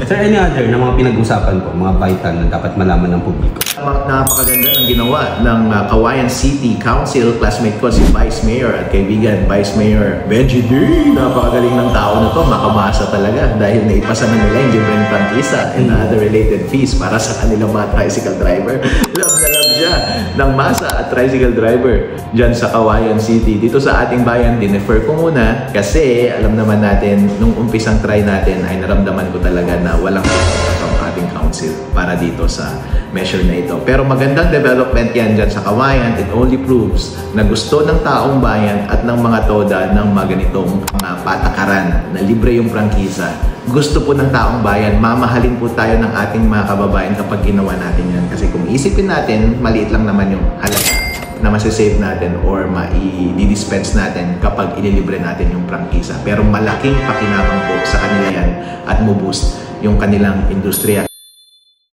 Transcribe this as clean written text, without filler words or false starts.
Sir, any other na mga pinag-usapan po, mga vital na dapat malaman ng publiko? Napakaganda ng ginawa ng Kawayan City Council. Classmate ko si Vice Mayor at kaibigan Vice Mayor Benji D. Napakagaling ng tao na to, makabasa talaga dahil naipasa na nila yung libreng prangkisa and other related fees para sa kanilang mga tricycle driver. Love na love siya ng masa at tricycle driver dyan sa Kawayan City. Dito sa ating bayan, dinefer ko muna kasi alam naman natin, nung umpisang try natin ay naramdaman ko talaga na walang ang ating council para dito sa measure na ito. Pero magandang development yan dyan sa Kawayan. It only proves na gusto ng taong bayan at ng mga toda ng mga ganitong mga patakaran na libre yung prangkisa. Gusto po ng taong bayan, mamahalin po tayo ng ating mga kababayan kapag ginawa natin yan. Kasi kung isipin natin, maliit lang naman yung halaga na masisave natin or mai-dispense natin kapag ililibre natin yung prangkisa. Pero malaking pakinabang po sa kanila yan at mo-boost yung kanilang industriya.